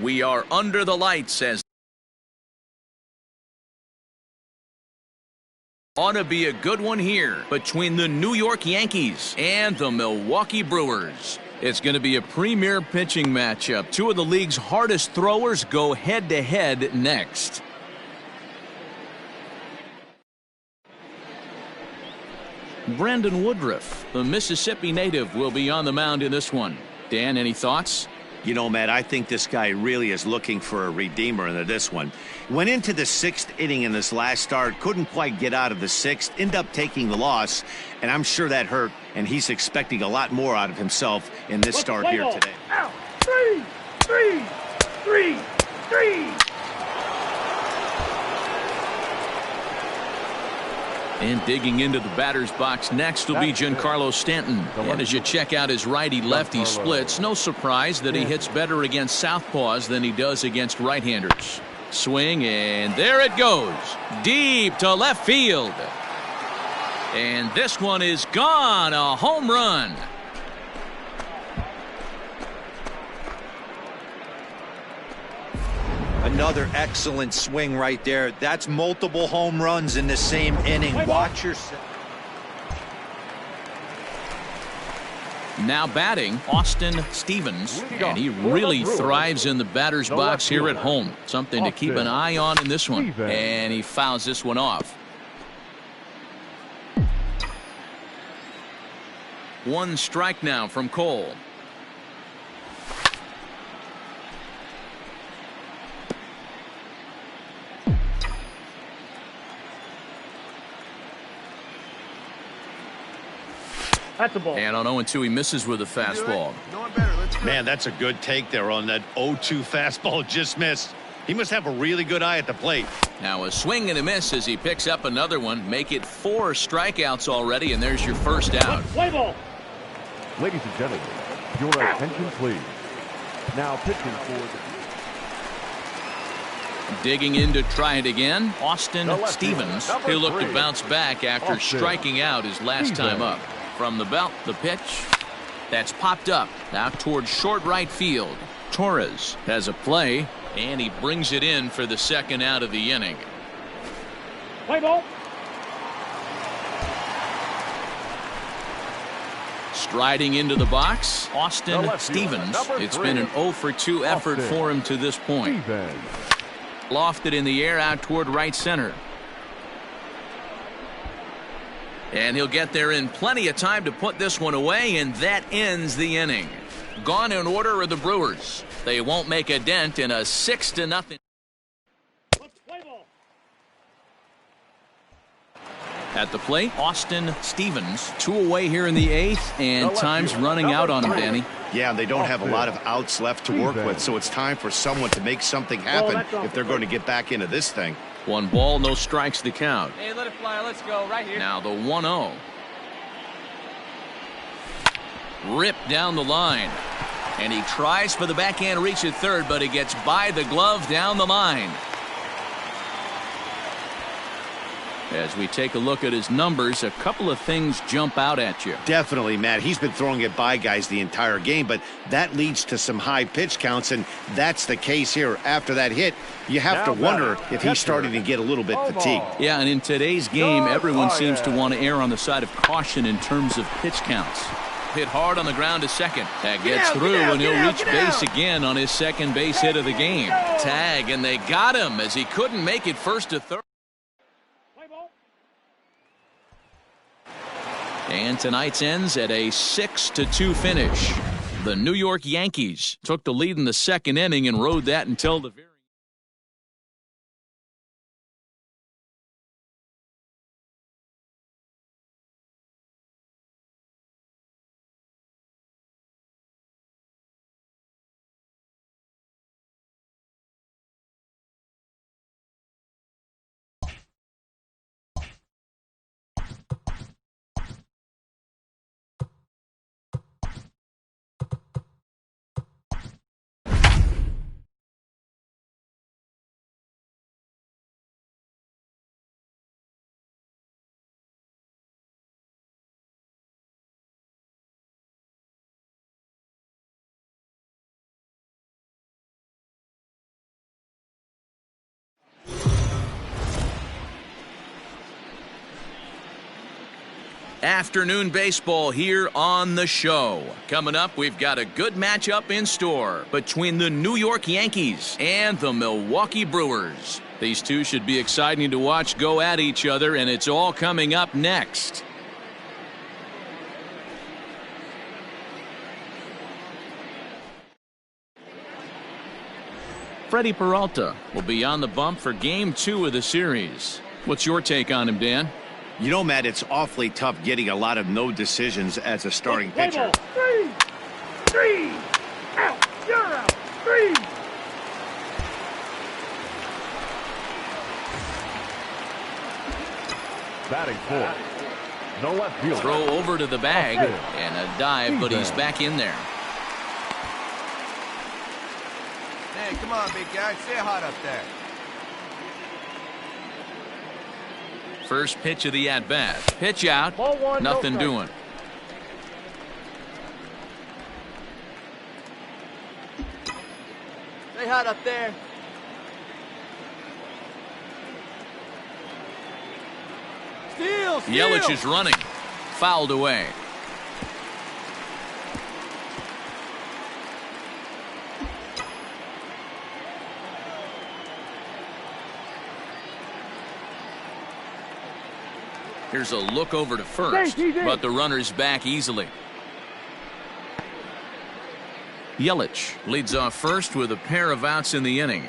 We are under the lights as ought to be a good one here between the New York Yankees and the Milwaukee Brewers. It's going to be a premier pitching matchup. Two of the league's hardest throwers go head-to-head next. Brandon Woodruff, the Mississippi native, will be on the mound in this one. Dan, any thoughts? You know, Matt, I think this guy really is looking for a redeemer into this one. Went into the 6th inning in this last start, couldn't quite get out of the 6th, ended up taking the loss, and I'm sure that hurt, and he's expecting a lot more out of himself in this start here today. Out. 3. And digging into the batter's box next will be Giancarlo Stanton. And as you check out his righty-lefty splits, no surprise that he hits better against southpaws than he does against right-handers. Swing, and there it goes. Deep to left field. And this one is gone. A home run. Another excellent swing right there. That's multiple home runs in the same inning. Watch yourself. Now batting, Austin Stevens, and he really thrives in the batter's box here at home. Something to keep an eye on in this one. And he fouls this one off. One strike now from Cole. That's a ball. And on 0-2, he misses with a fastball. Man, that's a good take there on that 0-2 fastball. Just missed. He must have a really good eye at the plate. Now a swing and a miss as he picks up another one. Make it 4 strikeouts already, and there's your first out. Play ball. Ladies and gentlemen, your attention please. Now pitching for the Digging in to try it again, Austin Stevens. He'll look to bounce back after striking out his last time up. From the belt, the pitch. That's popped up. Now towards short right field. Torres has a play, and he brings it in for the second out of the inning. Play ball. Striding into the box, Austin Stevens. It's been an 0-for-2 effort for him to this point. Lofted in the air out toward right center. And he'll get there in plenty of time to put this one away, and that ends the inning. Gone in order are the Brewers. They won't make a dent in a 6-0. At the plate, Austin Stevens. 2 away here in the 8th, and time's running out on him, Danny. Yeah, they don't have a lot of outs left to work with, so it's time for someone to make something happen if they're going to get back into this thing. 1 ball, no strikes the count. Hey, let it fly. Let's go right here. Now the 1-0. Ripped down the line. And he tries for the backhand reach at third, but he gets by the glove down the line. As we take a look at his numbers, a couple of things jump out at you. Definitely, Matt. He's been throwing it by guys the entire game, but that leads to some high pitch counts, and that's the case here. After that hit, you have to wonder if he's starting to get a little bit fatigued. Yeah, and in today's game, everyone seems to want to err on the side of caution in terms of pitch counts. Hit hard on the ground to second. That gets through, and he'll reach base again on his second base hit of the game. Tag, and they got him as he couldn't make it first to third. And tonight's ends at a 6-2 finish. The New York Yankees took the lead in the 2nd inning and rode that until the very Afternoon baseball here on the show. Coming up, we've got a good matchup in store between the New York Yankees and the Milwaukee Brewers. These two should be exciting to watch go at each other, and it's all coming up next. Freddie Peralta will be on the bump for Game 2 of the series. What's your take on him, Dan? You know, Matt, it's awfully tough getting a lot of no decisions as a starting pitcher. Three. Out. You're out. 3. Batting fourth. No left field. Throw over to the bag and a dive, but he's back in there. Hey, come on, big guy. Stay hot up there. First pitch of the at-bat. Pitch out. Ball 1, nothing no doing. Stay hot up there. Steal! Yelich is running. Fouled away. Here's a look over to first, but the runner's back easily. Yelich leads off first with a pair of outs in the inning.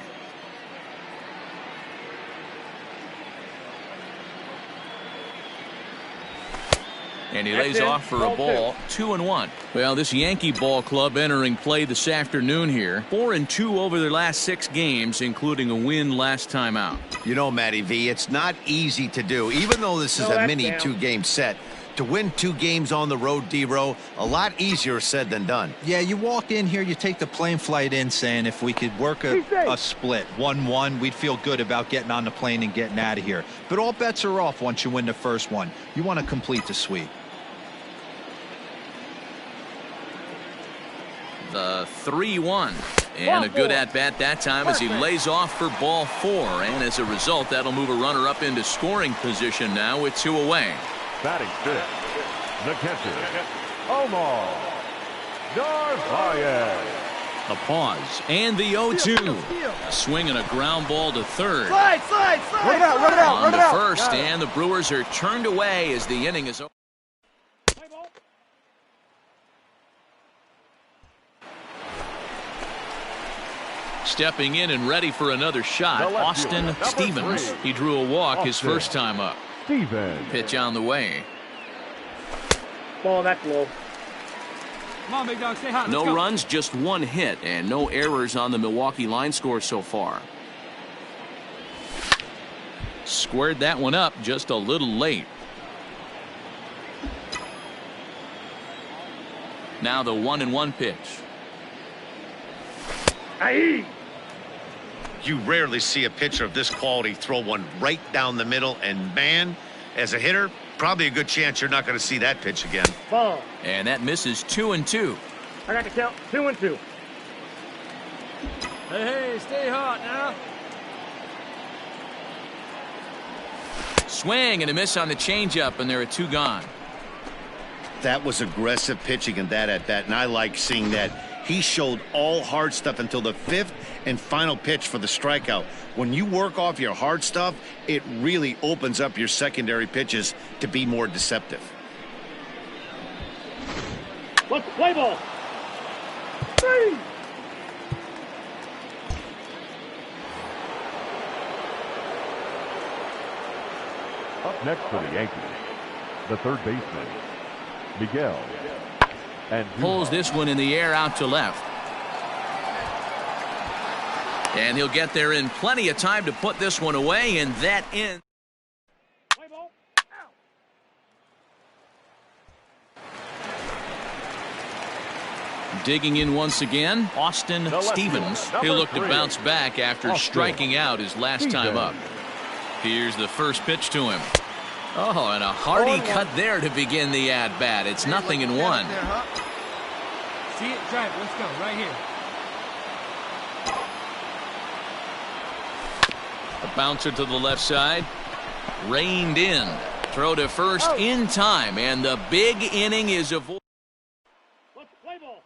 And he lays off for a ball, 2-1. Well, this Yankee ball club entering play this afternoon here. 4-2 over their last 6 games, including a win last time out. You know, Matty V, it's not easy to do. Even though this is a mini 2-game set, to win 2 games on the road, D-Row, a lot easier said than done. Yeah, you walk in here, you take the plane flight in saying if we could work a split, 1-1, we'd feel good about getting on the plane and getting out of here. But all bets are off once you win the first one. You want to complete the sweep. The 3-1, and a good at-bat that time as he lays off for ball 4, and as a result that'll move a runner up into scoring position now with 2 away. Batting fifth, the catcher, Omar Narvaez. A pause and the 0-2. Swing and a ground ball to third. Slide. Run it out. On to first, and the Brewers are turned away as the inning is over. Stepping in and ready for another shot, Austin Stevens. He drew a walk his first time up. Pitch on the way. Ball that low. Come on, big dog. Stay hot. No runs, just 1 hit, and no errors on the Milwaukee line score so far. Squared that one up just a little late. Now the 1-1 pitch. Aye. You rarely see a pitcher of this quality throw one right down the middle, and man, as a hitter, probably a good chance you're not going to see that pitch again. Ball. And that misses 2-2. I got to count 2-2. Hey, stay hot now. Swing and a miss on the changeup, and there are 2 gone. That was aggressive pitching in that at-bat, and I like seeing that. He showed all hard stuff until the 5th and final pitch for the strikeout. When you work off your hard stuff, it really opens up your secondary pitches to be more deceptive. Let's play ball. 3. Up next for the Yankees, the third baseman, Miguel. And pulls this one in the air out to left. And he'll get there in plenty of time to put this one away, and that ends. Play ball. Out. Digging in once again, Austin Stevens. He'll look to bounce back after striking out his last time up. Here's the first pitch to him. Oh, and a hearty cut there to begin the at-bat. It's 0-1. See it, drive it. Let's go, right here. A bouncer to the left side. Reined in. Throw to first in time, and the big inning is avoided. Let's play ball.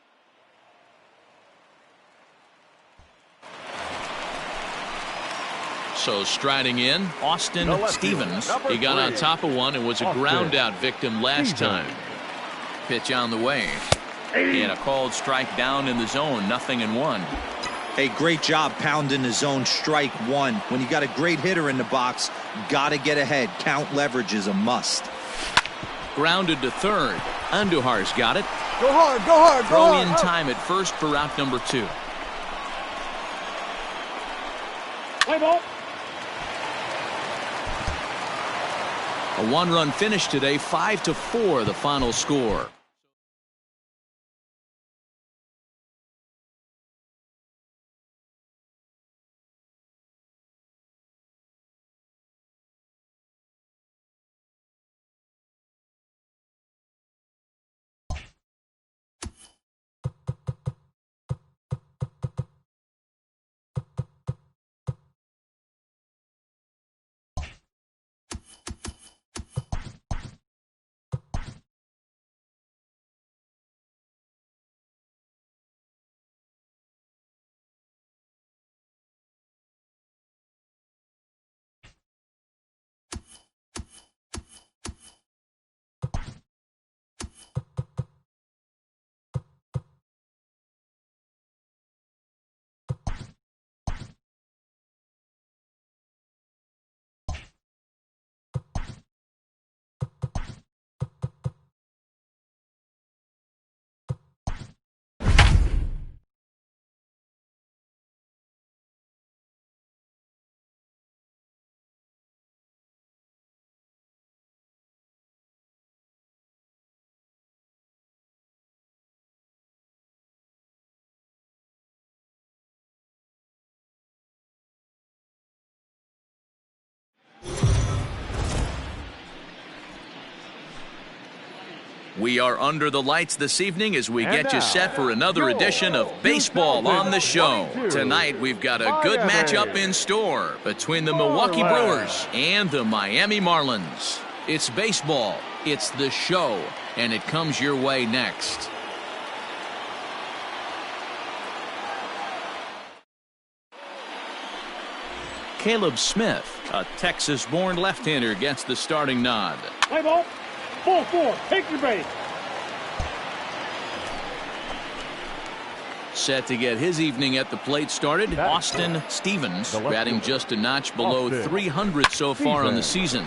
So striding in, Austin Stevens. He got on top of one and was a ground out victim last time. Pitch on the way. And a called strike down in the zone, 0-1. Hey, great job pounding the zone, strike one. When you got a great hitter in the box, got to get ahead. Count leverage is a must. Grounded to third. Andujar's got it. Go hard, go hard, go Throw hard. in time at first for out number 2. Play ball. A one-run finish today, 5-4 the final score. We are under the lights this evening as we get you set for another edition of Baseball on the Show. Tonight we've got a good matchup in store between the Milwaukee Brewers and the Miami Marlins. It's baseball, it's the show, and it comes your way next. Caleb Smith, a Texas-born left-hander, gets the starting nod. Play ball. Ball 4. Take your base. Set to get his evening at the plate started, Austin Stevens, batting just a notch below 300 so far on the season.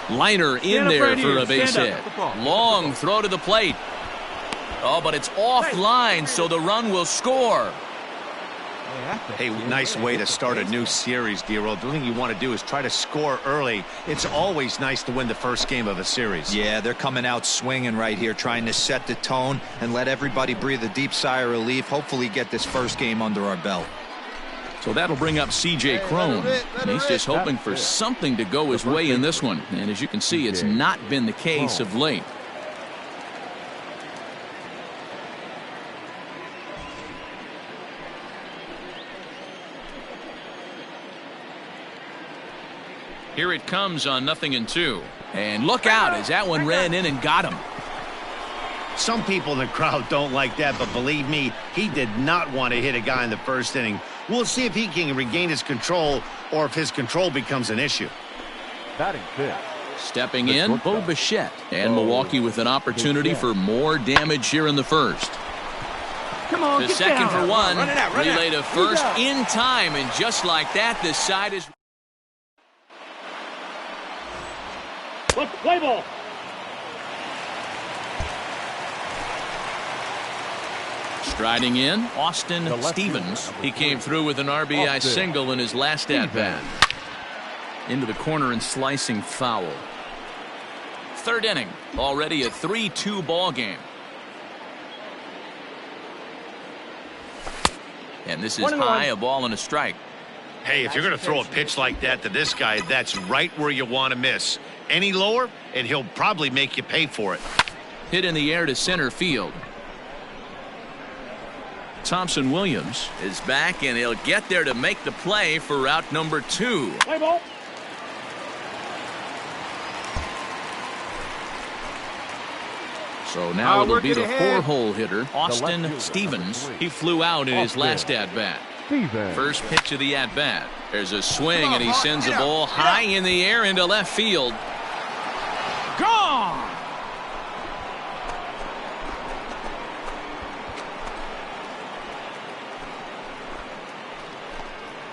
Liner in there for a base hit. Long throw to the plate. Oh, but it's offline, so the run will score. Hey, nice way to start a new series, D-Roll. The thing you want to do is try to score early. It's always nice to win the first game of a series. Yeah, they're coming out swinging right here, trying to set the tone and let everybody breathe a deep sigh of relief. Hopefully get this first game under our belt. So that'll bring up C.J. Cron. He's just hoping for something to go his way in this one. And as you can see, it's not been the case of late. Here it comes on 0-2. And look out as that one ran in and got him. Some people in the crowd don't like that, but believe me, he did not want to hit a guy in the first inning. We'll see if he can regain his control or if his control becomes an issue. Batting fifth. Stepping in, Bo Bichette. And Milwaukee with an opportunity for more damage here in the first. Come on, The get second down. for one. Run it out, run it Relay to out. first in time. And just like that, the side is... Let's play ball. Striding in, Austin Stevens. He came through with an RBI single in his last at-bat. Into the corner and slicing foul. Third inning, already a 3-2 ball game. And this is high, a ball and a strike. Hey, if you're going to throw a pitch like that to this guy, that's right where you want to miss. Any lower, and he'll probably make you pay for it. Hit in the air to center field. Thompson Williams is back, and he'll get there to make the play for route number 2. Play ball. So now it'll be the ahead. four-hole hitter, Austin fielder, Stevens. number 3. He flew out in his Austin last at-bat. Stevens. First pitch of the at-bat. There's a swing, Come on, and he Hawk, sends a get up, ball get high up. in the air into left field. Gone!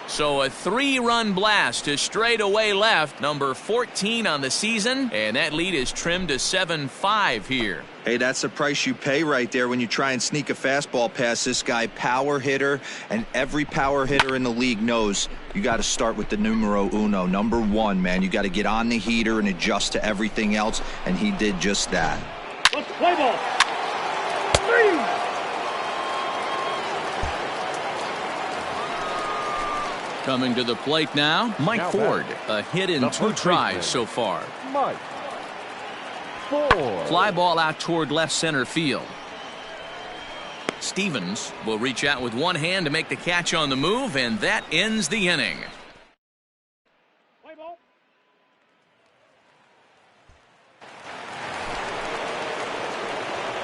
So a 3-run blast to straightaway left, number 14 on the season, and that lead is trimmed to 7-5 here. Hey, that's the price you pay right there when you try and sneak a fastball past this guy. Power hitter, and every power hitter in the league knows you got to start with the numero uno, number 1, man. You got to get on the heater and adjust to everything else, and he did just that. Let's play ball. 3. Coming to the plate now, Mike Now Ford. back. A hit in The 2 first tries baseman. so far. Mike Ford. Fly ball out toward left center field. Stevens will reach out with one hand to make the catch on the move, and that ends the inning. Play ball.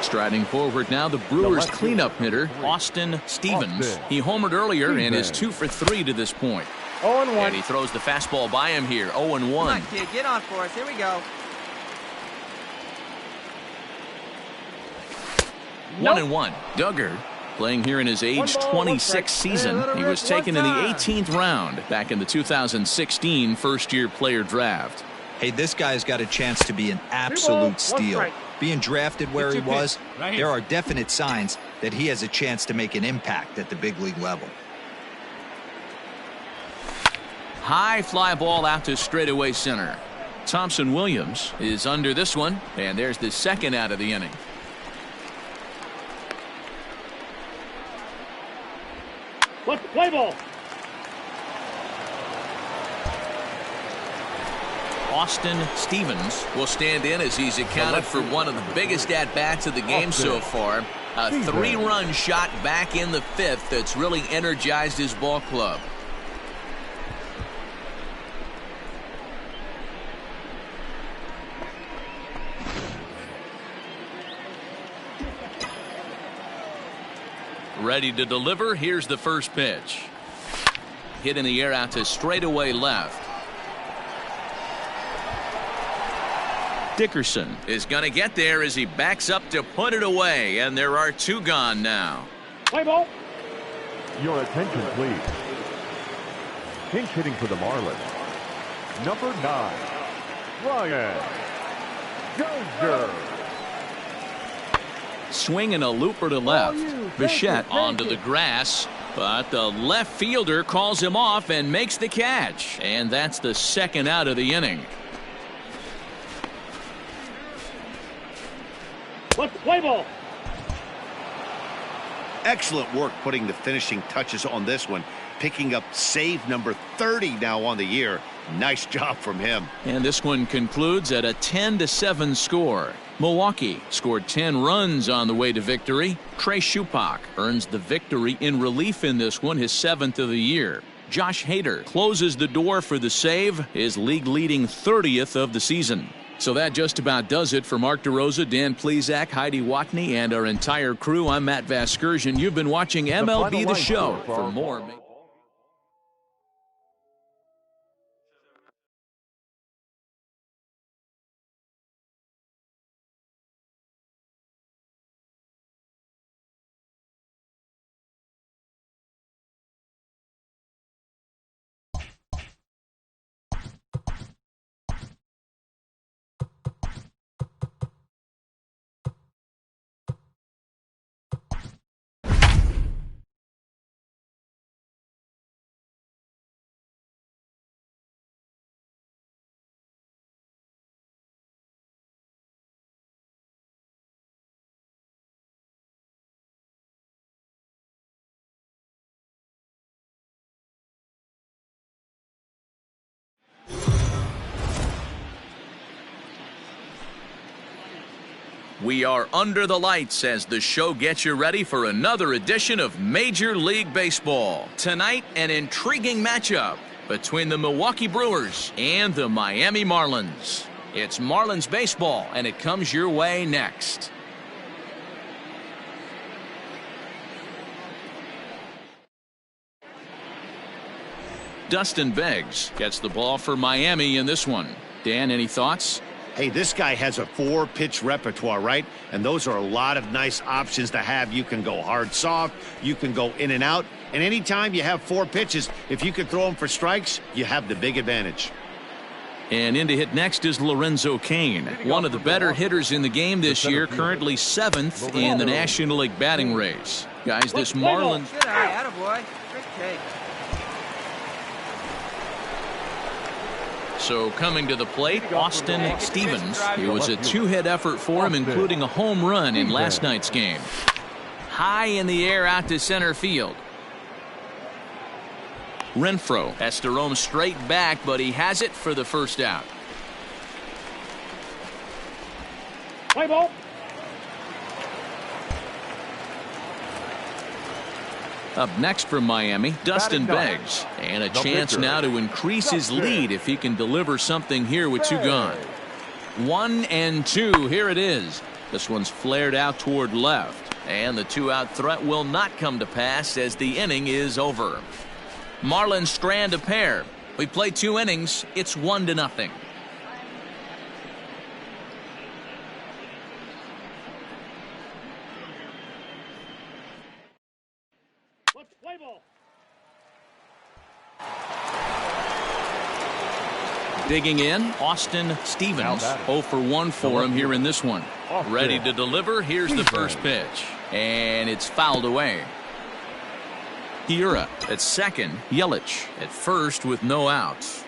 Striding forward now, the Brewers left cleanup fielder, hitter, Austin Stevens. Austin He homered earlier and is Stevens. 2 for 3 to this point. 0-1. And he throws the fastball by him here, 0-1. Come on, kid, get on for us. Here we go. 1-1. Duggar playing here in his age 1 ball, 1 26 strike. season. Hey, let him He rip was taken in the one time. 18th round back in the 2016 first-year player draft. Hey, this guy's got a chance to be an 1 absolute steal. strike. Being drafted where he Get your was, pitch. Right here. there are definite signs that he has a chance to make an impact at the big league level. High fly ball out to straightaway center. Thompson Williams is under this one, and there's the second out of the inning. Let's play ball. Austin Stevens will stand in as he's accounted for one of the biggest at-bats of the game so far. A 3-run shot back in the 5th that's really energized his ball club. Ready to deliver. Here's the first pitch. Hit in the air out to straightaway left. Dickerson is going to get there as he backs up to put it away, and there are 2 gone now. Play ball. Your attention, please. Pinch hitting for the Marlins. Number 9, Ryan Geiger. Swinging a looper to left. Bichette onto the grass, but the left fielder calls him off and makes the catch. And that's the second out of the inning. Let's play ball. Excellent work putting the finishing touches on this one. Picking up save number 30 now on the year. Nice job from him. And this one concludes at a 10-7 score. Milwaukee scored 10 runs on the way to victory. Trey Schupak earns the victory in relief in this one, his 7th of the year. Josh Hader closes the door for the save, his league-leading 30th of the season. So that just about does it for Mark DeRosa, Dan Plesac, Heidi Watney, and our entire crew. I'm Matt Vasgersian. You've been watching MLB The Show. For more. We are under the lights as the show gets you ready for another edition of Major League Baseball. Tonight, an intriguing matchup between the Milwaukee Brewers and the Miami Marlins. It's Marlins baseball, and it comes your way next. Dustin Beggs gets the ball for Miami in this one. Dan, any thoughts? Hey, this guy has a 4-pitch repertoire, right? And those are a lot of nice options to have. You can go hard, soft. You can go in and out. And anytime you have 4 pitches, if you can throw them for strikes, you have the big advantage. And in to hit next is Lorenzo Cain, one of the better hitters in the game this year, currently 7th in the National League batting race. Guys, this Marlins... Good eye, attaboy. Great take. So coming to the plate, Austin Stevens. It was a 2-hit effort for him, including a home run in last night's game. High in the air out to center field. Renfroe has to roam straight back, but he has it for the first out. Play ball. Up next from Miami, Dustin Beggs. And a chance now to increase his lead if he can deliver something here with 2 gone. 1-2. Here it is. This one's flared out toward left. And the 2-out threat will not come to pass as the inning is over. Marlins strand a pair. We play 2 innings. It's 1-0. Play ball. Digging in, Austin Stevens. 0 for 1 for him here in this one. Ready to deliver. Here's the first pitch. And it's fouled away. Hiura at second. Yelich at first with no outs.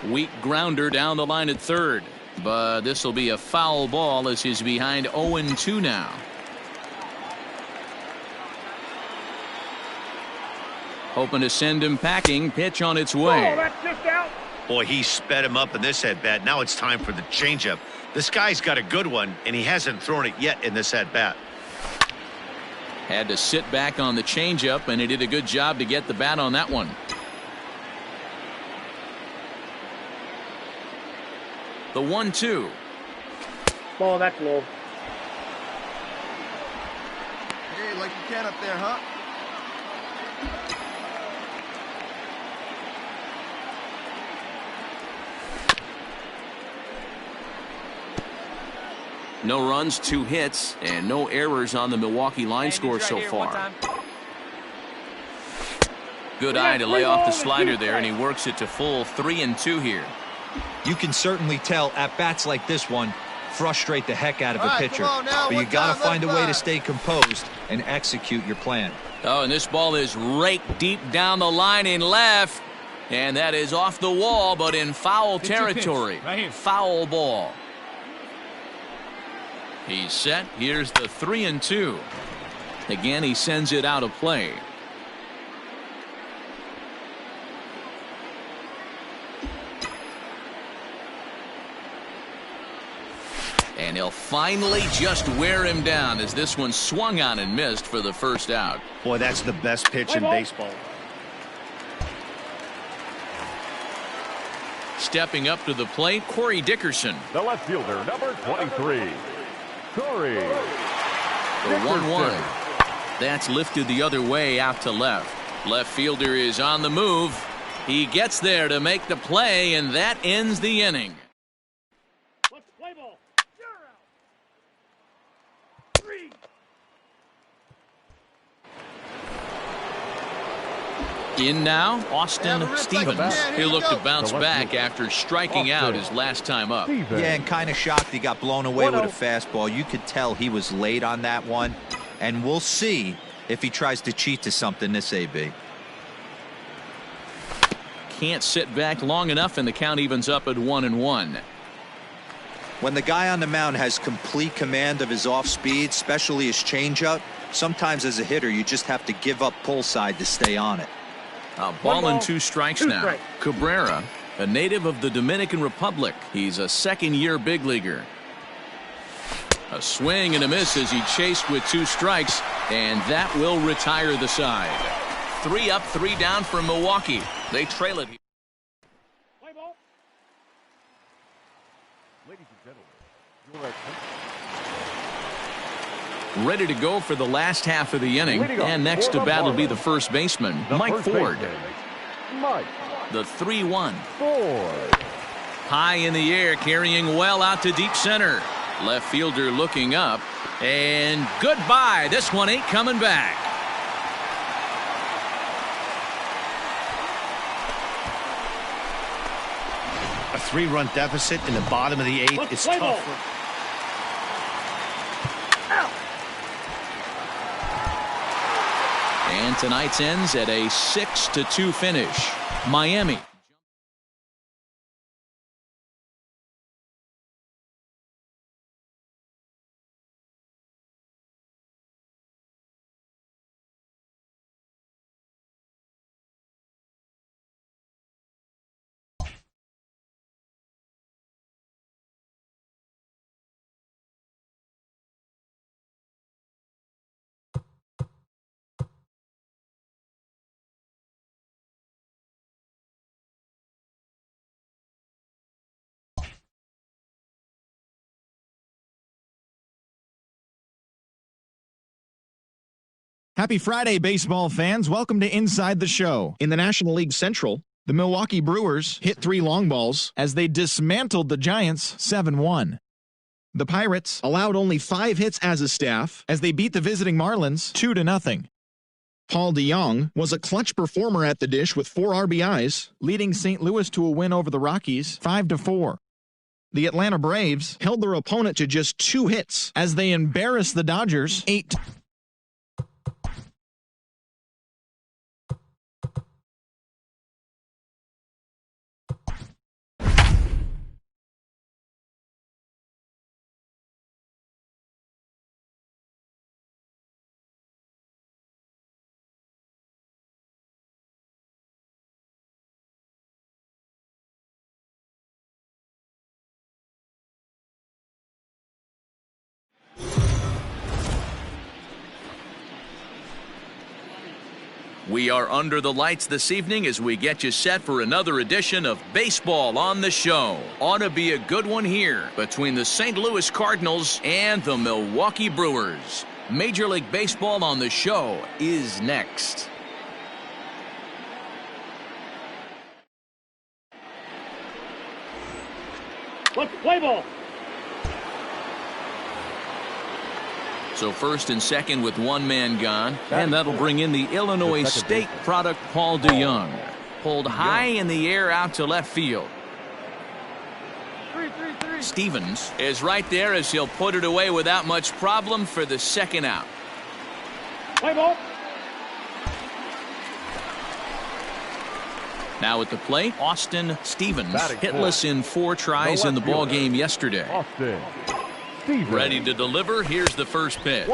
Weak grounder down the line at third. But this will be a foul ball as he's behind 0-2 now. Hoping to send him packing. Pitch on its way. Oh, that's just out. Boy, he sped him up in this at-bat. Now it's time for the changeup. This guy's got a good one, and he hasn't thrown it yet in this at-bat. Had to sit back on the changeup, and he did a good job to get the bat on that one. The 1-2. Ball, that's low. Hey, like you can up there, huh? No runs, 2 hits, and no errors on the Milwaukee line score so far. Good eye to lay off the slider there, and he works it to full 3-2 here. You can certainly tell at bats like this one frustrate the heck out of a pitcher. But you got to find a way to stay composed and execute your plan. Oh, and this ball is raked deep down the line in left. And that is off the wall, but in foul territory. Foul ball. He's set. Here's the 3-2. Again, he sends it out of play. And he'll finally just wear him down as this one swung on and missed for the first out. Boy, that's the best pitch in baseball. Stepping up to the plate, Corey Dickerson. The left fielder, number 23, Corey. The 1-1. That's lifted the other way out to left. Left fielder is on the move. He gets there to make the play, and that ends the inning. Let's play ball. Three. In now, Austin Stevens. He'll look to bounce back after striking out his last time up. Yeah, and kind of shocked he got blown away with a fastball. You could tell he was late on that one. And we'll see if he tries to cheat to something this AB. Can't sit back long enough, and the count evens up at 1-1. When the guy on the mound has complete command of his off speed, especially his changeup, sometimes as a hitter you just have to give up pull side to stay on it. A ball and 2 strikes now. Cabrera, a native of the Dominican Republic. He's a second-year big leaguer. A swing and a miss as he chased with 2 strikes, and that will retire the side. 3 up, 3 down for Milwaukee. They trail it. Play ball. Ladies and gentlemen, your attention. Ready to go for the last half of the inning. And next to bat will be the first baseman, Mike Ford. Mike. The 3-1. Ford. High in the air, carrying well out to deep center. Left fielder looking up. And goodbye. This one ain't coming back. A 3-run deficit in the bottom of the 8th is tough. And tonight's ends at a 6-2 finish. Miami. Happy Friday, baseball fans. Welcome to Inside the Show. In the National League Central, the Milwaukee Brewers hit 3 long balls as they dismantled the Giants 7-1. The Pirates allowed only 5 hits as a staff as they beat the visiting Marlins 2-0. Paul DeJong was a clutch performer at the dish with 4 RBIs, leading St. Louis to a win over the Rockies 5-4. The Atlanta Braves held their opponent to just 2 hits as they embarrassed the Dodgers 8-2. We are under the lights this evening as we get you set for another edition of Baseball on the Show. Ought to be a good one here between the St. Louis Cardinals and the Milwaukee Brewers. Major League Baseball on the Show is next. Let's play ball. So first and second with 1 man gone, and that'll bring in the Illinois State product Paul DeJong. Pulled high in the air out to left field. Stevens is right there as he'll put it away without much problem for the second out. Play ball. Now at the plate, Austin Stevens, hitless in 4 tries in the ball game yesterday. Austin. Ready to deliver. Here's the first pitch.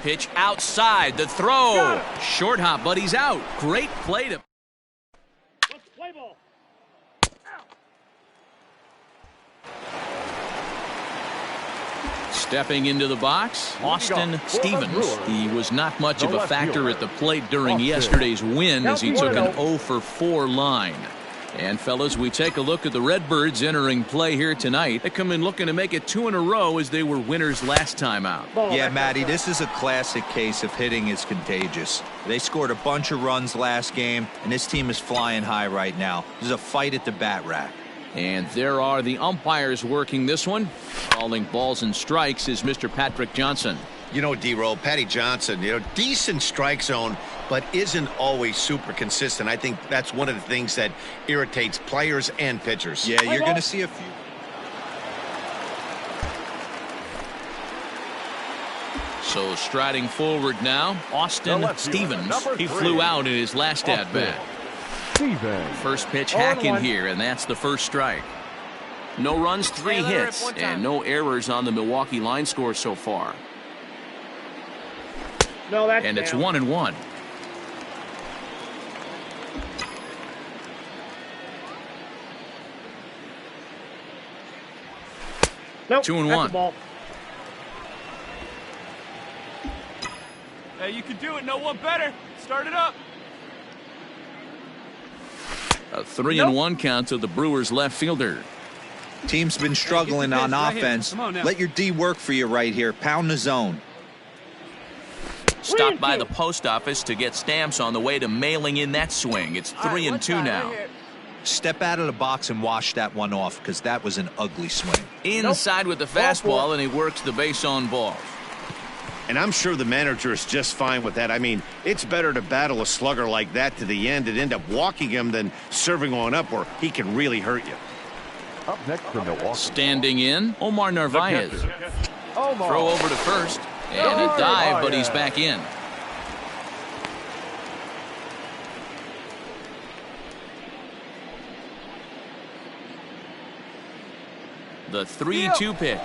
Pitch outside. The throw. Short hop, but he's out. Great play to. Let's play ball. Stepping into the box, Austin Stevens. He was not much of a factor at the plate during yesterday's win as he took an 0-for-4 line. And, fellas, we take a look at the Redbirds entering play here tonight. They come in looking to make it 2 in a row as they were winners last time out. Yeah, Matty, this is a classic case of hitting is contagious. They scored a bunch of runs last game, and this team is flying high right now. There's a fight at the bat rack. And there are the umpires working this one. Calling balls and strikes is Mr. Patrick Johnson. You know, D-Roll, Patty Johnson, decent strike zone, but isn't always super consistent. I think that's one of the things that irritates players and pitchers. Yeah, you're going to see a few. So striding forward now, Austin Stevens. He flew out in his last at-bat. First pitch hacking here, and that's the first strike. No runs, 3 hits, and no errors on the Milwaukee line score so far. No, that's and it's down. 1-1. Nope, 2-1. that's the ball. Hey, you can do it. No one better. Start it up. A 3-1 count to the Brewers left fielder. Team's been struggling on offense. Let your D work for you right here. Pound the zone. Stopped by the post office to get stamps on the way to mailing in that swing. It's 3-2 now. Step out of the box and wash that one off, because that was an ugly swing. Inside with the fastball, and he works the base on ball. And I'm sure the manager is just fine with that. I mean, it's better to battle a slugger like that to the end and end up walking him than serving on up where he can really hurt you. Up next from Milwaukee. Standing in, Omar Narvaez. Throw over to first. And a dive, but he's back in. The 3-2 pitch.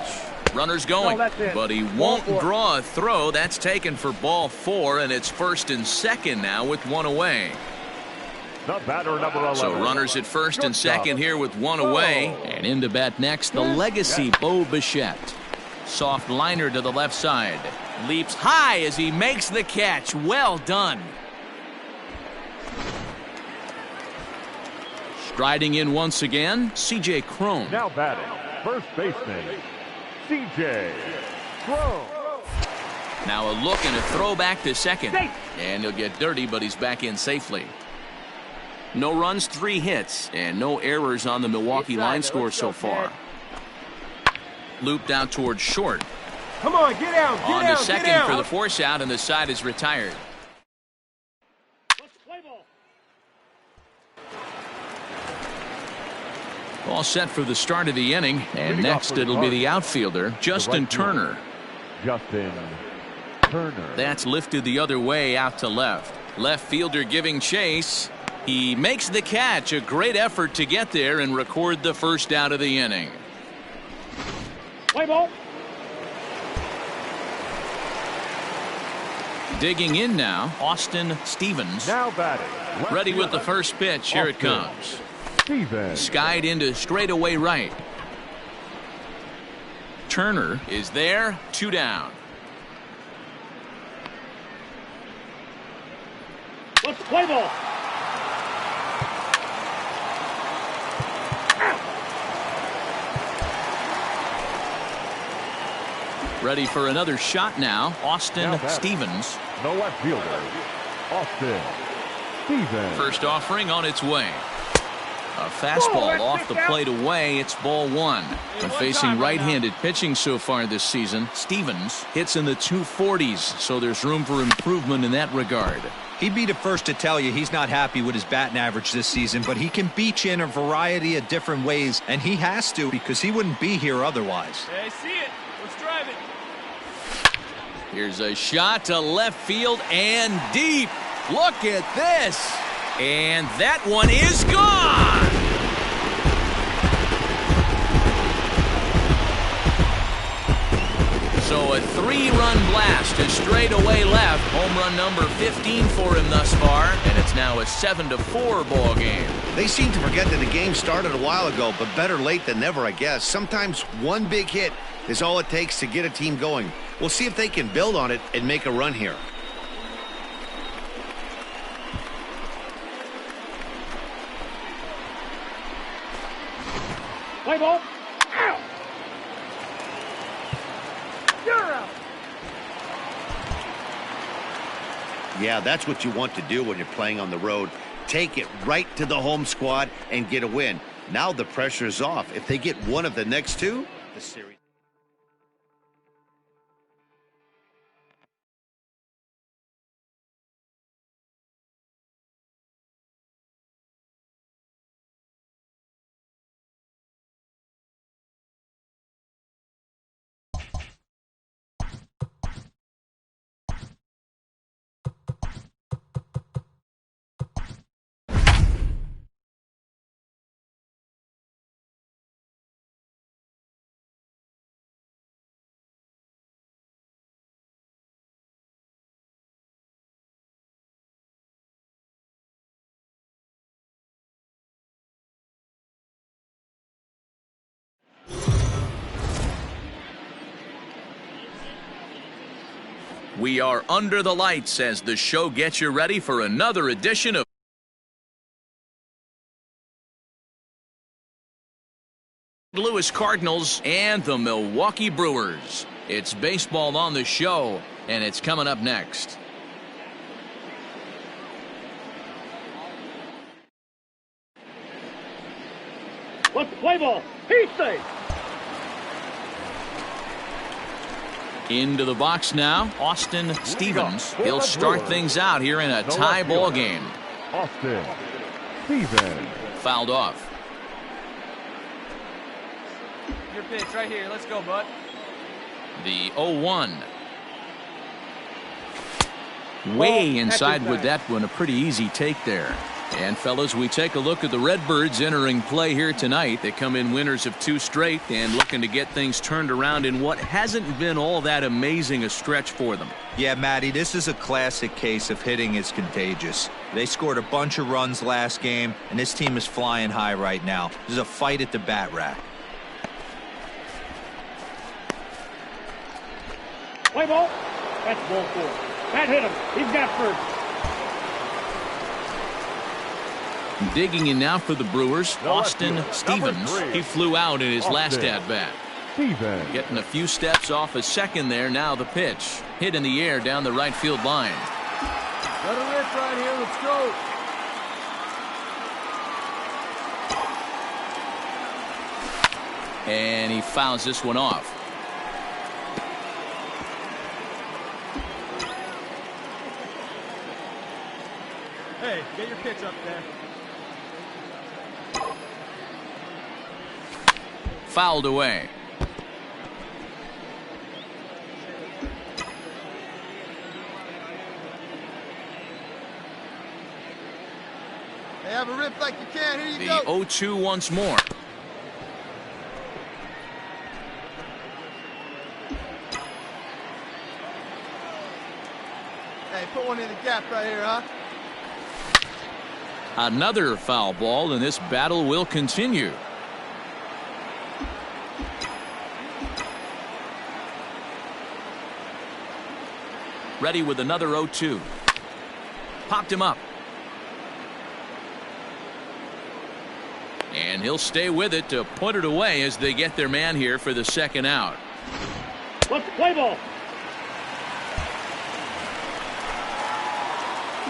Runner's going, but he won't draw a throw. That's taken for ball 4, and it's first and second now with one away. The batter, number 11. So runners at first and second here with one away. And in to bat next, the legacy Bo Bichette. Soft liner to the left side. Leaps high as he makes the catch. Well done. Striding in once again, C.J. Cron. Now batting, first baseman, C.J. Cron. Now a look and a throw back to second. And he'll get dirty, but he's back in safely. No runs, 3 hits, and no errors on the Milwaukee line score so far. Looped out towards short. Come on, get out, get On out, to second get out. for the force out, and the side is retired. Let's play ball. All set for the start of the inning, and next it'll be the outfielder, Justin Turner. Justin Turner. That's lifted the other way out to left. Left fielder giving chase. He makes the catch. A great effort to get there and record the first out of the inning. Play ball. Digging in now, Austin Stevens. Now batting. Ready with the first pitch. Here it comes. Stevens. Skied into straightaway right. Turner is there. 2 down. Let's play ball. Ready for another shot now, Austin Now batting. Stevens. The left fielder, Austin Stevens. First offering on its way. A fastball off the plate away. It's ball 1. When facing right-handed pitching so far this season, Stevens hits in the 240s, so there's room for improvement in that regard. He'd be the first to tell you he's not happy with his batting average this season, but he can beat you in a variety of different ways, and he has to because he wouldn't be here otherwise. Hey, I see it. Let's drive it. Here's a shot to left field and deep. Look at this. And that one is gone. So a 3-run blast to straightaway left. Home run number 15 for him thus far, and it's now a 7-4 ball game. They seem to forget that the game started a while ago, but better late than never, I guess. Sometimes one big hit is all it takes to get a team going. We'll see if they can build on it and make a run here. Play ball. Out. You're out. Yeah, that's what you want to do when you're playing on the road. Take it right to the home squad and get a win. Now the pressure is off. If they get one of the next 2, the series. We are under the lights as the show gets you ready for another edition of Louis Cardinals and the Milwaukee Brewers. It's baseball on the show, and it's coming up next. What's the play ball? He's safe. Into the box now, Austin Stevens. He'll start things out here in a tie ball game. Austin Stevens. Fouled off. Your pitch right here. Let's go, bud. The 0-1. Way inside with that one. A pretty easy take there. And fellas, we take a look at the Redbirds entering play here tonight. They come in winners of 2 straight and looking to get things turned around in what hasn't been all that amazing a stretch for them. Yeah, Matty, this is a classic case of hitting is contagious. They scored a bunch of runs last game, and this team is flying high right now. There's a fight at the bat rack. Play ball. That's ball 4. That hit him. He's got first. Digging in now for the Brewers, Austin Stevens. He flew out in his last at-bat. Getting a few steps off a second there. Now the pitch. Hit in the air down the right field line. Let her rip right here. Let's go. And he fouls this one off. Hey, get your pitch up there. Fouled away. Hey, have a rip like you can. Here you The go. 0-2 once more. Hey, put one in the gap right here, huh? Another foul ball, and this battle will continue. Ready with another 0-2. Popped him up. And he'll stay with it to put it away as they get their man here for the second out. What's the play ball?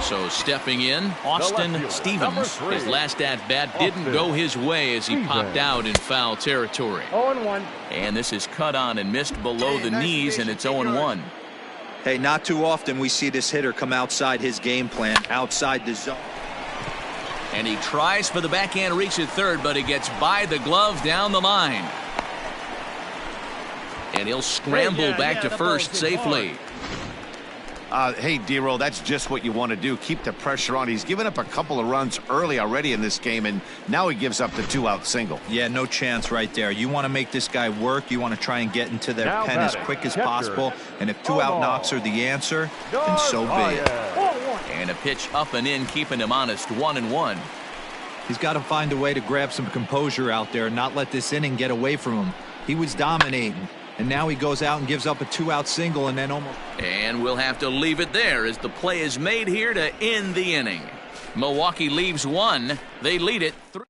So stepping in, Austin Stevens. His last at-bat didn't go his way as he popped out in foul territory. 0-1. And this is cut on and missed below the knees, and it's 0-1. Hey, not too often we see this hitter come outside his game plan, outside the zone. And he tries for the backhand reach at third, but he gets by the glove down the line. And he'll scramble back to first safely. Hey, D-Roll, that's just what you want to do. Keep the pressure on. He's given up a couple of runs early already in this game, and now he gives up the 2-out single. Yeah, no chance right there. You want to make this guy work. You want to try and get into their pen as quick as possible. And if 2-out knocks are the answer, then so be it. And a pitch up and in, keeping him honest, 1-1. He's got to find a way to grab some composure out there and not let this inning get away from him. He was dominating. And now he goes out and gives up a 2-out single and then almost. And we'll have to leave it there as the play is made here to end the inning. Milwaukee leaves 1. They lead it 3.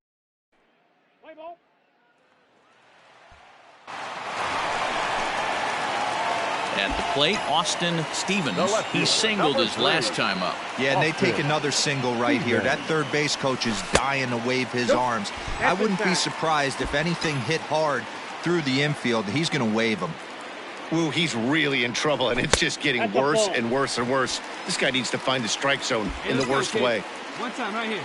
Play ball. At the plate, Austin Stevens. He singled his last time up. Yeah, and they take another single right here. That third base coach is dying to wave his arms. I wouldn't be surprised if anything hit hard through the infield. He's going to wave him. Ooh, he's really in trouble, and it's just getting worse and worse and worse. This guy needs to find the strike zone in the worst way. One time right here.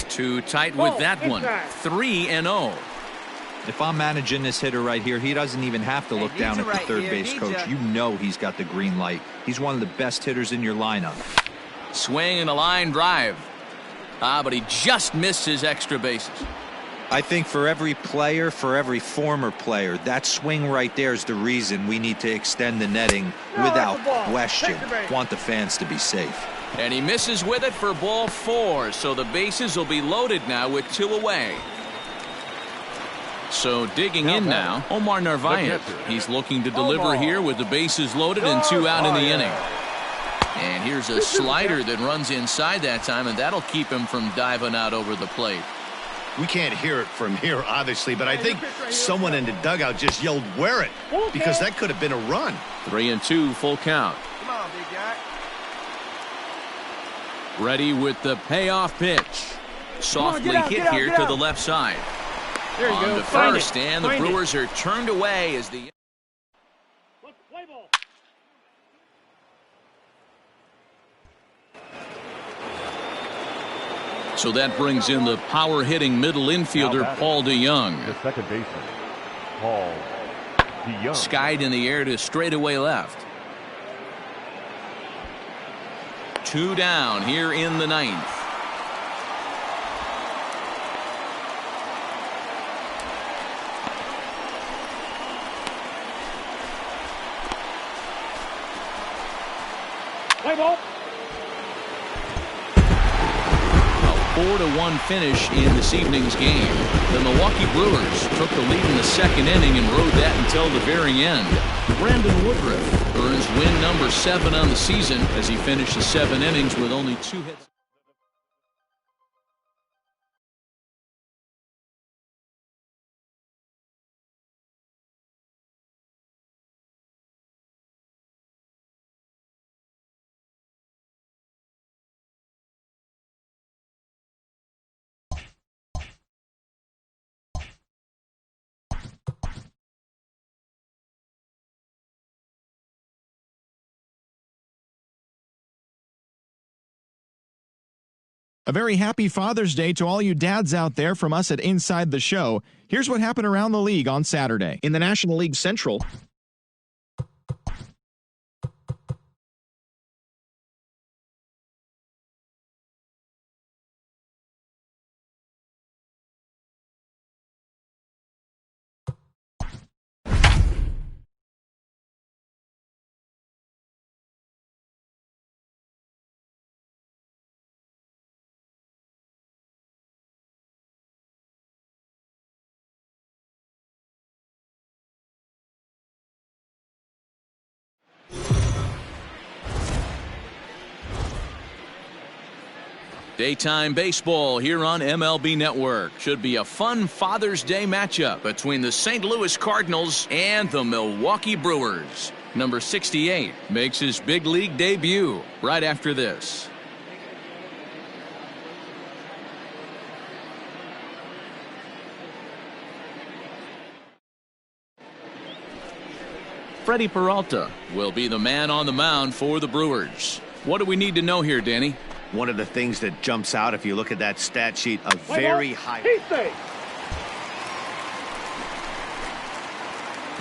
Too tight with that one. 3-0. If I'm managing this hitter right here, he doesn't even have to look down at the third base coach. You know he's got the green light. He's one of the best hitters in your lineup. Swing and a line drive. But he just missed his extra bases. I think for every player, for every former player, that swing right there is the reason we need to extend the netting without question. Want the fans to be safe. And he misses with it for ball 4. So the bases will be loaded now with 2 away. So digging in now, Omar Narvaez. He's looking to deliver here with the bases loaded and 2 out in the inning. And here's a slider that runs inside that time, and that'll keep him from diving out over the plate. We can't hear it from here, obviously, but I think someone in the dugout just yelled, "Wear it," because that could have been a run. 3-2, full count. Come on, big guy. Ready with the payoff pitch. Softly hit here to the left side. There you On go. to Find first, it. and the Find it. Brewers are turned away as the... Play ball. So that brings in the power-hitting middle infielder, Paul DeYoung. The second baseman, Paul DeYoung. Skied in the air to straightaway left. 2 down here in the 9th. Play ball. A 4-1 finish in this evening's game. The Milwaukee Brewers took the lead in the second inning and rode that until the very end. Brandon Woodruff earns win number 7 on the season as he finishes 7 innings with only 2 hits. A very happy Father's Day to all you dads out there from us at Inside the Show. Here's what happened around the league on Saturday. In the National League Central, Daytime baseball here on MLB Network. Should be a fun Father's Day matchup between the St. Louis Cardinals and the Milwaukee Brewers. Number 68 makes his big league debut right after this. Freddie Peralta will be the man on the mound for the Brewers. What do we need to know here, Danny? One of the things that jumps out if you look at that stat sheet, a very high... He's safe.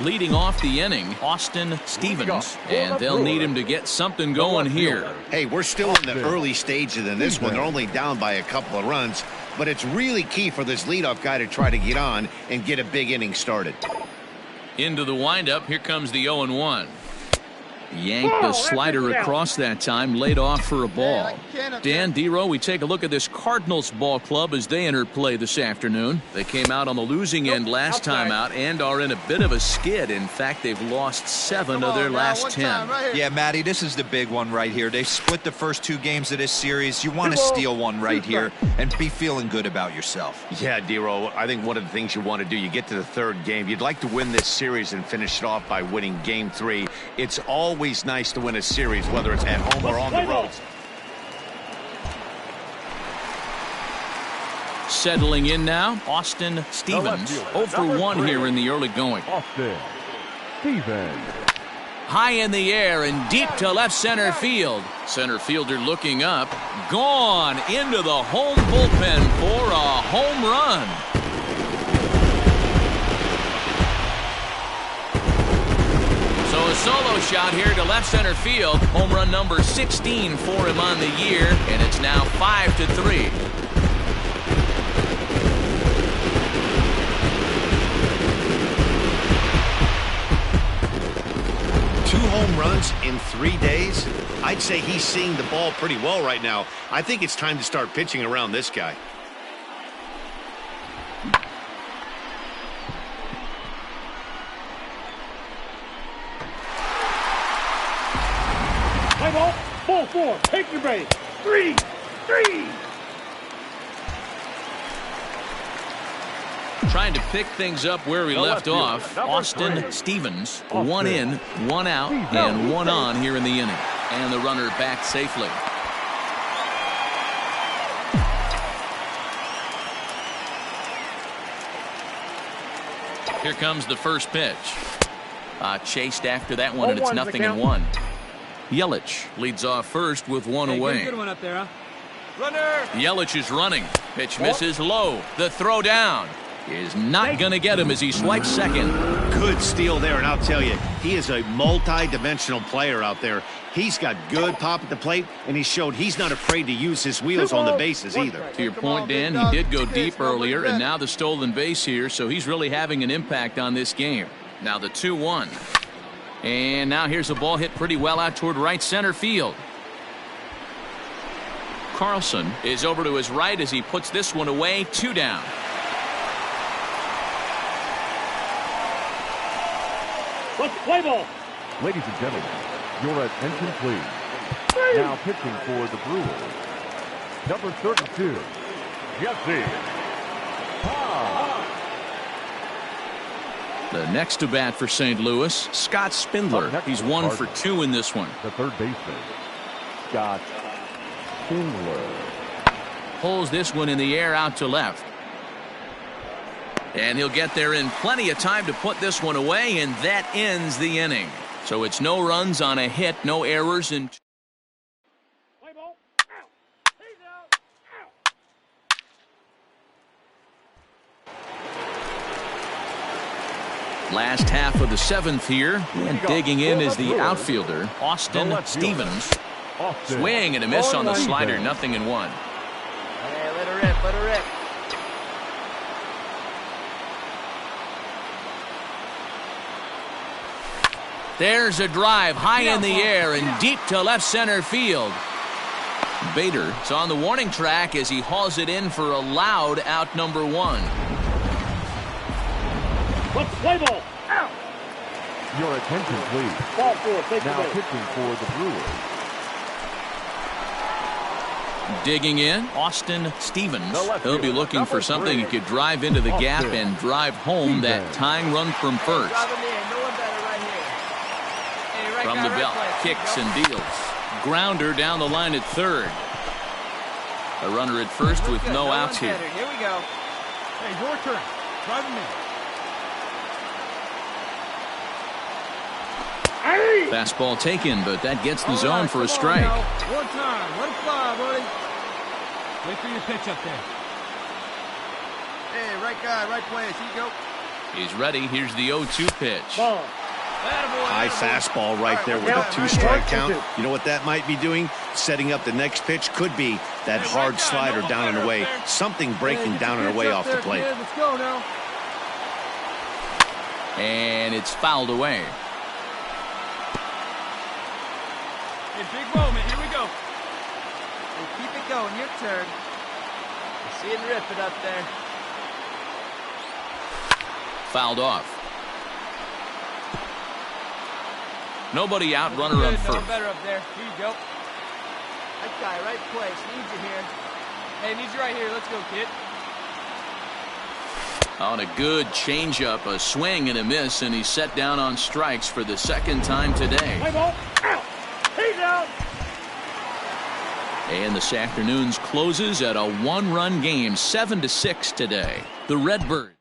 Leading off the inning, Austin Stevens, and they'll need him to get something going here. Hey, we're still in the early stages in this one. They're only down by a couple of runs, but it's really key for this leadoff guy to try to get on and get a big inning started. Into the windup, here comes the 0-1. Yanked the slider across that time, laid off for a ball. Dan Dero, we take a look at this Cardinals ball club as they enter play this afternoon. They came out on the losing end last time out and are in a bit of a skid. In fact, they've lost 7 of their last 10. Yeah, Matty, this is the big one right here. They've split the first 2 games of this series. You want to steal one right here and be feeling good about yourself. Yeah, Dero, I think one of the things you want to do, you get to the 3rd game, you'd like to win this series and finish it off by winning game 3. It's always nice to win a series, whether it's at home or on the road. Settling in now, Austin Stevens. 0 for 1 here in the early going. Austin Stevens. High in the air and deep to left center field. Center fielder looking up. Gone into the home bullpen for a home run. So a solo shot here to left center field. Home run number 16 for him on the year, and it's now 5-3. 2 home runs in 3 days. I'd say he's seeing the ball pretty well right now. I think it's time to start pitching around this guy. Play ball. Ball 4. Take your base. 3. Trying to pick things up where we left off. Austin Stevens, 1 in, 1 out, and 1 on here in the inning. And the runner back safely. Here comes the first pitch. Chased after that one, and it's 0-1's the 0-1. Yelich leads off first with one away. Good one up there, huh? Runner. Yelich is running. Pitch misses low. The throw down is not going to get him as he swipes second. Good steal there, and I'll tell you, he is a multi-dimensional player out there. He's got good pop at the plate, and he showed he's not afraid to use his wheels on the bases either. To your point, Dan, he did go deep earlier, and now the stolen base here, so he's really having an impact on this game. Now the 2-1. And now here's a ball hit pretty well out toward right center field. Carlson is over to his right as he puts this one away. 2 down. Let's play ball. Ladies and gentlemen, your attention please. Now pitching for the Brewers, number 32, Jesse Paz. The next to bat for St. Louis, Scott Spindler. He's 1 for 2 in this one. The third baseman, Scott Spindler. Pulls this one in the air out to left. And he'll get there in plenty of time to put this one away, and that ends the inning. So it's no runs on a hit, no errors, and Play ball. Out. He's out. last half of the 7th here. And digging in is the outfielder, Austin Stevens. Swing and a miss on the slider, 0-1. Hey, let her rip, let her rip. There's a drive high in the air and deep to left center field. Bader is on the warning track as he hauls it in for a loud out number 1. Let's play ball. Out. Your attention, please. Ball 4. Take now the pitching for the Brewers. Digging in, Austin Stevens. He'll be looking for something he could drive into the gap and drive home that tying run from first. From the belt, kicks and deals. Grounder down the line at third. A runner at first with no outs here. Here we go. Hey, your turn. Drive him in. Fastball taken, but that gets the zone for a strike. One time. Let it fly, buddy. Wait for your pitch up there. Hey, right guy, right place. Here you go. He's ready. Here's the 0-2 pitch. ball. High fastball right there with a 2-strike count. You know what that might be doing? Setting up the next pitch. Could be that hard slider down and away. Something breaking down and away off the plate. Let's go now. And it's fouled away. Hey, big moment. Here we go. Hey, keep it going. Your turn. You see it rip it up there. Fouled off. Nobody out, runner on first. Better up there. Here you go. Right guy, right place. Needs you here. Hey, needs you right here. Let's go, kid. On a good changeup, a swing and a miss, and he's set down on strikes for the second time today. Play ball. Out. He's out. And this afternoon's closes at a 1-run game, 7-6 today. The Redbirds